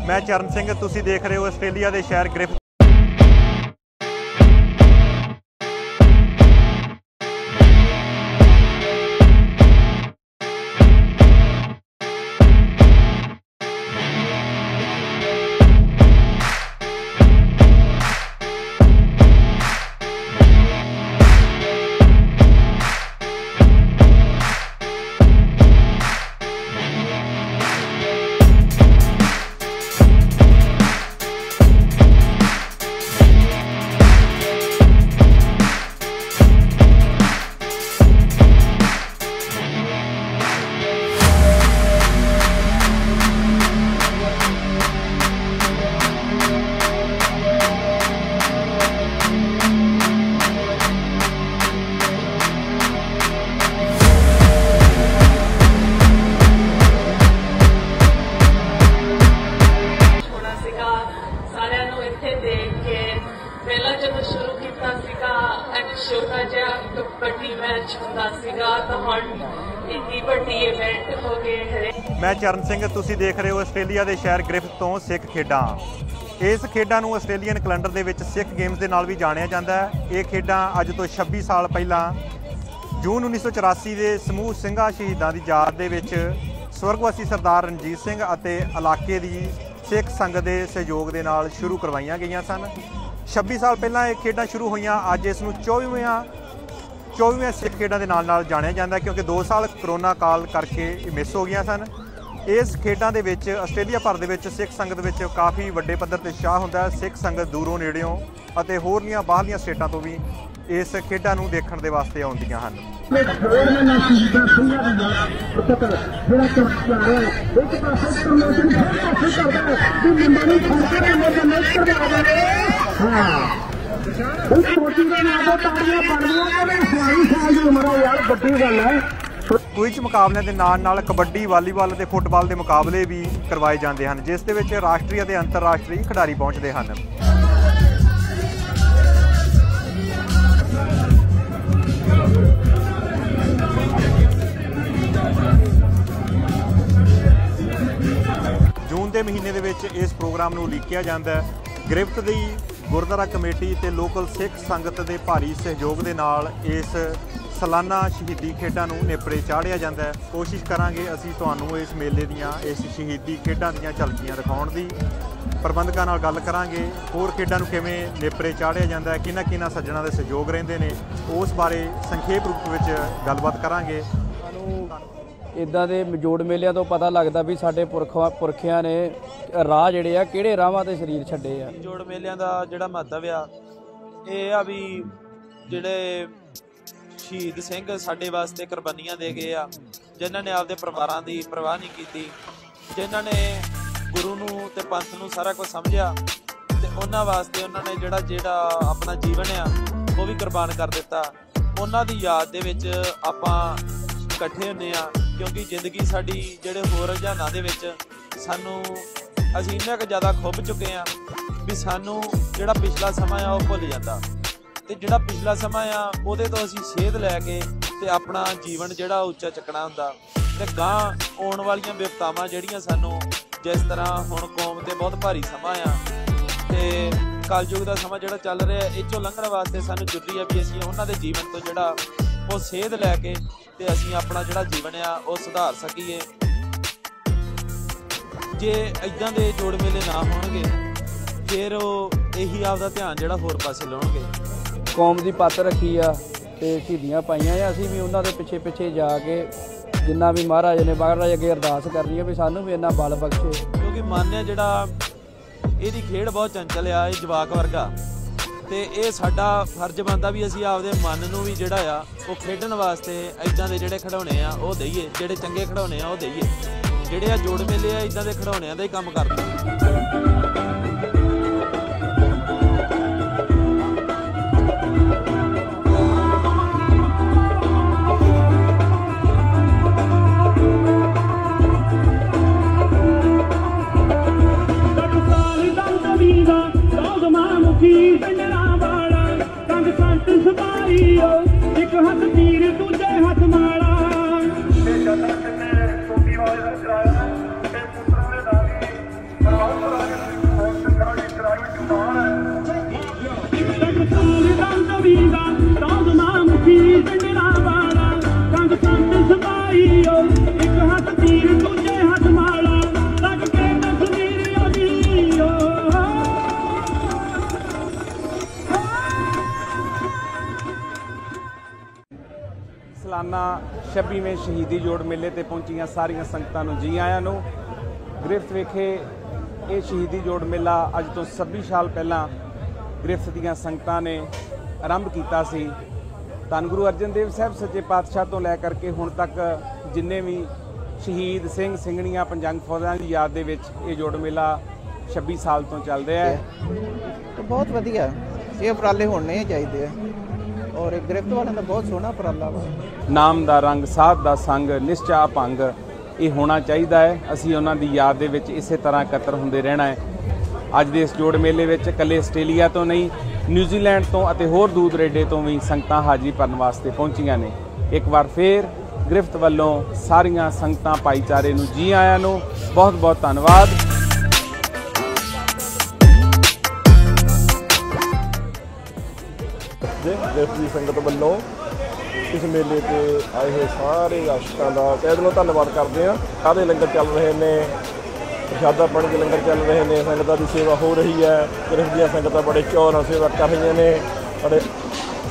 मैं चरण सिंह, तुसीं देख रहे हो आस्ट्रेलिया के शहर ग्रिफ्थ। छोटा जहा कबड्डी मैच होंदा सीगा तो हुण इतनी वड्डी इवेंट हो गए है। मैं चरण सिंह, तुसीं देख रहे हो आस्ट्रेलिया के शहर ग्रिफ्थ तो सिख खेडां। इस खेडां नूं आस्ट्रेलीਅਨ कैलेंडर दे विच सिख गेम्स के नाल भी जाणिया जांदा है। ये खेडां अज तो 26 साल पहलां जून 1984 के समूह ਸਿੰਘਾਂ शहीदां की याद दे विच स्वर्गवासी सरदार रणजीत सिंह अते इलाके की सिख संगत के सहयोग के नाल शुरू करवाईयां गईयां सन। 26 साल पहलां ये खेडां शुरू होईयां। अज इस नूं 24वें सिख खेडां के नाल जाणिया जांदा क्योंकि 2 साल करोना काल करके मिस हो गईयां सन। इस खेडां दे विच आस्ट्रेलिया भर दे विच सिख संगत विच काफ़ी वड्डे पद्धर ते उत्साह हुंदा है। सिख संगत दूरों नेड़ियों अते होरलियां बाहरलियां स्टेटां तो भी इस खेडां नूं देखण दे वास्ते आउंदियां हन। क्विज मुकाबले के नाल कबड्डी, वालीबॉल और फुटबॉल के मुकाबले भी करवाए जाते हैं, जिस दे विच राष्ट्रीय और अंतरराष्ट्रीय खिडारी पहुँचते हैं। जून के महीने दे विच इस प्रोग्राम नूं उलीकिया जाता है। ग्रिफ्थ की गुरुद्वारा कमेटी ते लोकल सिख संगत के भारी सहयोग के नाल इस सालाना शहीदी खेडां नूं नेपरे चाढ़िया जाता है। कोशिश करांगे असीं तुहानूं इस मेले दीयां इस शहीदी खेडां दीयां झलकियां दिखाउण दी। प्रबंधकां नाल गल करांगे होर खेडां नूं किवें नेपरे चाढ़िया जाता है, किन्हां सज्जणां दे सहयोग रहिंदे ने, उस बारे संखेप रूप विच गलबात करांगे। इदां दे जोड़ मेलिਆਂ ਤੋਂ पता लगता भी साडे पुरखिਆਂ ने ਰਾਹ ਜਿਹੜੇ ਆ ਕਿਹੜੇ ਰਾਹਾਂ ਤੇ ਸਰੀਰ ਛੱਡੇ ਆ। ਜੋੜ ਮੇਲਿਆਂ ਦਾ ਜਿਹੜਾ ਮਹੱਤਵ ਆ ਇਹ ਆ ਵੀ ਜਿਹੜੇ ਸ਼ਹੀਦ ਸਿੰਘ ਸਾਡੇ ਵਾਸਤੇ ਕੁਰਬਾਨੀਆਂ ਦੇ ਗਏ ਆ, ਜਿਨ੍ਹਾਂ ਨੇ ਆਪਦੇ ਪਰਿਵਾਰਾਂ ਦੀ ਪਰਵਾਹ ਨਹੀਂ ਕੀਤੀ, ਜਿਨ੍ਹਾਂ ਨੇ ਗੁਰੂ ਨੂੰ ਤੇ ਪੰਥ ਨੂੰ ਸਾਰਾ ਕੁਝ ਸਮਝਿਆ ਤੇ ਉਹਨਾਂ ਵਾਸਤੇ ਉਹਨਾਂ ਨੇ ਜਿਹੜਾ ਆਪਣਾ ਜੀਵਨ ਆ ਉਹ ਵੀ ਕੁਰਬਾਨ ਕਰ ਦਿੱਤਾ। ਉਹਨਾਂ ਦੀ ਯਾਦ ਦੇ ਵਿੱਚ ਆਪਾਂ ਇਕੱਠੇ ਹੁੰਦੇ ਆ क्योंकि जिंदगी साड़ी जेडे होर रुझानों के सानू असीं इन्ना क ज़्यादा खुब चुके हैं भी सानू जिहड़ा पिछला समा आ वो भुल जाता ते जिहड़ा पिछला समा आ उहदे तो असीं सेध लैके ते अपना जीवन जिहड़ा उच्चा चकना हुंदा ते गां आउण वालियां विपतावां जिहड़ियां सानू जिस तरह हुण कौम ते बहुत भारी समा आ ते कलयुग दा समा जिहड़ा चल रहा इह चों लंघण वास्ते सानू जरूरी है भी असीं उहनां दे जीवन तो जिहड़ा वो सेध लैके ते असीं अपना जिहड़ा जीवन आ वो सुधार सकीए। जे इदां दे जोड़ मेले ना होणगे फिर यही आपदा ध्यान जिहड़ा होर पासे लाउणगे। कौम की पत रखी आ ते शहीदियां पाईयां आ, असीं भी उन्हां दे पिछे पिछे जाके जिन्ना भी महाराज ने अगे अरदास करनी है भी सानू भी इन्ना बल बख्शे, क्योंकि मन है जिहड़ा इहदी खेड बहुत चंचल आ, इह जवाक वर्गा ते ये साडा फर्ज बनता भी असीं आपदे मन नूं भी जिहड़ा आ वो खेडण वास्ते इदां दे जिहड़े खिडौणे आ वो दईए, जिहड़े चंगे खिडौणे आ वो दईए, जिहड़े आ जोड़ मेले आ इदां दे खिडौणिਆਂ ਦਾ ਹੀ ਕੰਮ ਕਰਦੇ। ਓ ਇੱਕ ਹੱਥ ਤੀਰ ਦੂਜੇ ਹੱਥ ਮਾਲਾ ਲੱਗ ਕੇ ਤਸਵੀਰ ਆਗੀ ਓ ਸਾਲਾਨਾ 26ਵੇਂ ਸ਼ਹੀਦੀ ਜੋੜ ਮੇਲੇ ਤੇ ਪਹੁੰਚੀਆਂ ਸਾਰੀਆਂ ਸੰਗਤਾਂ ਨੂੰ ਜੀ ਆਇਆਂ ਨੂੰ। ਗ੍ਰਿਫਤ ਵਿਖੇ ਇਹ ਸ਼ਹੀਦੀ ਜੋੜ ਮੇਲਾ ਅੱਜ ਤੋਂ 26 ਸਾਲ ਪਹਿਲਾਂ ਗ੍ਰਿਫਤ ਦੀਆਂ ਸੰਗਤਾਂ ਨੇ ਆਰੰਭ ਕੀਤਾ ਸੀ। ਧੰਨ ਗੁਰੂ ਅਰਜਨ ਦੇਵ ਸਾਹਿਬ ਸੱਚੇ ਪਾਤਸ਼ਾਹ ਤੋਂ ਲੈ ਕਰਕੇ ਹੁਣ ਤੱਕ ਜਿੰਨੇ ਵੀ ਸ਼ਹੀਦ ਸਿੰਘ ਸਿੰਘਣੀਆਂ ਪੰਜੰਗ ਫੌਜਾਂ ਦੀ ਯਾਦ ਦੇ ਵਿੱਚ ਇਹ ਜੋੜ ਮੇਲਾ 26 ਸਾਲ ਤੋਂ ਚੱਲ ਰਿਹਾ ਹੈ। ਤੇ ਬਹੁਤ ਵਧੀਆ ਇਹ ਉਪਰਾਲੇ ਹੋਣੇ ਚਾਹੀਦੇ ਆ ਔਰ ਇਹ ਗ੍ਰਿਫਤ ਵਾਲਿਆਂ ਦਾ ਬਹੁਤ ਸੋਹਣਾ ਉਪਰਾਲਾ ਵਾ। ਨਾਮ ਦਾ ਰੰਗ ਸਾਧ ਦਾ ਸੰਗ ਨਿਸ਼ਚਾ ਭੰਗ ਇਹ ਹੋਣਾ ਚਾਹੀਦਾ ਹੈ। ਅਸੀਂ ਉਹਨਾਂ ਦੀ ਯਾਦ ਦੇ ਵਿੱਚ ਇਸੇ ਤਰ੍ਹਾਂ ਇਕੱਤਰ ਹੁੰਦੇ ਰਹਿਣਾ ਹੈ। ਅੱਜ ਦੇ ਇਸ ਜੋੜ ਮੇਲੇ ਵਿੱਚ ਇਕੱਲੇ ਆਸਟ੍ਰੇਲੀਆ ਤੋਂ ਨਹੀਂ ਨਿਊਜ਼ੀਲੈਂਡ ਤੋਂ ਅਤੇ ਹੋਰ ਦੂਰ ਦਰੇਡੇ ਤੋਂ ਵੀ ਸੰਗਤਾਂ ਹਾਜ਼ਰੀ ਭਰਨ ਵਾਸਤੇ ਪਹੁੰਚੀਆਂ ਨੇ। ਇੱਕ ਵਾਰ ਫੇਰ ਗ੍ਰਿਫਤ ਵੱਲੋਂ ਸਾਰੀਆਂ ਸੰਗਤਾਂ ਭਾਈਚਾਰੇ ਨੂੰ ਜੀ ਆਇਆਂ ਨੂੰ ਬਹੁਤ ਬਹੁਤ ਧੰਨਵਾਦ। ਗ੍ਰਿਫਤ ਦੀ ਸੰਗਤ ਵੱਲੋਂ ਇਸ ਮੇਲੇ ਤੇ ਆਏ ਹੋਏ ਸਾਰੇ ਆਸ਼ਿਕਾਂ ਦਾ ਤਹਿ ਦਿਲੋਂ ਧੰਨਵਾਦ ਕਰਦੇ ਹਾਂ। ਸਾਰੇ ਲੰਗਰ ਚੱਲ ਰਹੇ ਨੇ, ਪ੍ਰਸ਼ਾਦਾ ਪਾਣੀ ਦੇ ਲੰਗਰ ਚੱਲ ਰਹੇ ਨੇ, ਸੰਗਤਾਂ ਦੀ ਸੇਵਾ ਹੋ ਰਹੀ ਹੈ। ਗ੍ਰਿਫਤ ਦੀਆਂ ਸੰਗਤਾਂ ਬੜੇ ਚਾਅ ਨਾਲ ਸੇਵਾ ਕਰ ਰਹੀਆਂ ਨੇ। ਬੜੇ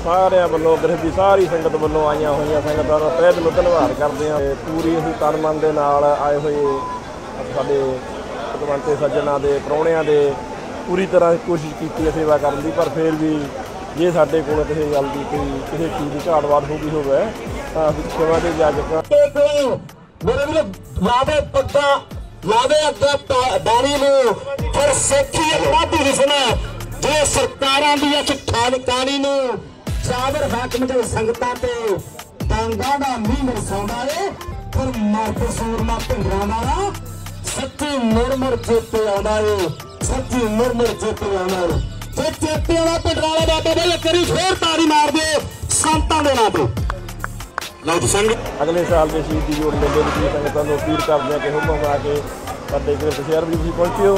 ਸਾਰਿਆਂ ਵੱਲੋਂ ਗ੍ਰਿਫਤ ਦੀ ਸਾਰੀ ਸੰਗਤ ਵੱਲੋਂ ਆਈਆਂ ਹੋਈਆਂ ਸੰਗਤਾਂ ਦਾ ਤਹਿ ਦਿਲੋਂ ਧੰਨਵਾਦ ਕਰਦੇ ਹਾਂ। ਪੂਰੀ ਅਸੀਂ ਤਨ ਮਨ ਦੇ ਨਾਲ ਆਏ ਹੋਏ ਸਾਡੇ ਪਤਵੰਤੇ ਸੱਜਣਾਂ ਦੇ ਪ੍ਰਾਹੁਣਿਆਂ ਦੇ ਪੂਰੀ ਤਰ੍ਹਾਂ ਕੋਸ਼ਿਸ਼ ਕੀਤੀ ਹੈ ਸੇਵਾ ਕਰਨ ਦੀ, ਪਰ ਫਿਰ ਵੀ ਜੇ ਸਾਡੇ ਕੋਲ ਕਿਸੇ ਗੱਲ ਦੀ ਕਿਸੇ ਚੀਜ਼ ਦੀ ਘਾਟਵਾਦ ਹੋ ਗਈ ਹੋਵੇ ਤਾਂ ਅਸੀਂ ਸੇਵਾ ਦੇ ਜਾਜਕਾਂ ਮੇਰੇ ਵੀਰ ਲਾਵੇ ਪੱਗਾ ਲਾਵੇ ਅੱਗਾ ਬਾਣੀ ਨੂੰ ਪਰ ਸੱਚੀ ਵਾਧੂ ਦਿਸਣਾ ਜੇ ਸਰਕਾਰਾਂ ਦੀ ਇਸ ਠਾਣਕਾਣੀ ਨੂੰ ਚਾਦਰ ਹਾਕਮ ਦੇ ਸੰਗਤਾਂ ਤੇ ਟਾਂਗਾਂ ਦਾ ਮੀਂਹ ਵਰਸਾਉਂਦਾ ਏ ਪਰ ਮਰਦ ਸੂਰਮਾ ਭਿੰਡਰਾਂ ਦਾ ਸੱਚੀ ਮੁਰਮੁਰ ਚੇਤੇ ਆਉਂਦਾ ਏ ਸੱਚੀ ਮੁਰਮੁਰ ਚੇਤੇ ਆਉਂਦਾ ਏ ਤੇ ਚੇਤੇ ਵਾਲਾ ਭਿੰਡਰਾਂ ਵਾਲਾ ਬਾਬਾ ਬਈ ਕਰੀ ਫੇਰ ਤਾੜੀ ਮਾਰ ਦਿਓ ਸੰਤਾਂ ਦੇ ਨਾਂ ਤੇ। ਲਓ ਜੀ ਸੰਗਤ ਅਗਲੇ ਸਾਲ ਦੇ ਸ਼ਹੀਦੀ ਜੋੜ ਮੇਲੇ ਵਿੱਚ ਸੰਗਤਾਂ ਨੂੰ ਅਪੀਲ ਕਰਦੇ ਹਾਂ ਕਿ ਹੁਕਮ ਆ ਕੇ ਸਾਡੇ ਗ੍ਰਿਫਤ ਸ਼ਹਿਰ ਵੀ ਤੁਸੀਂ ਪਹੁੰਚਿਓ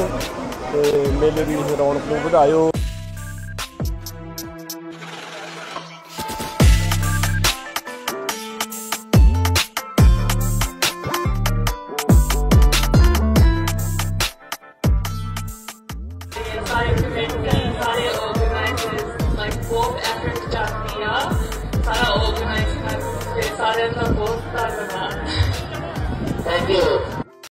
ਤੇ ਮੇਲੇ ਦੀ ਰੌਣਕ ਨੂੰ ਵਧਾਇਓ।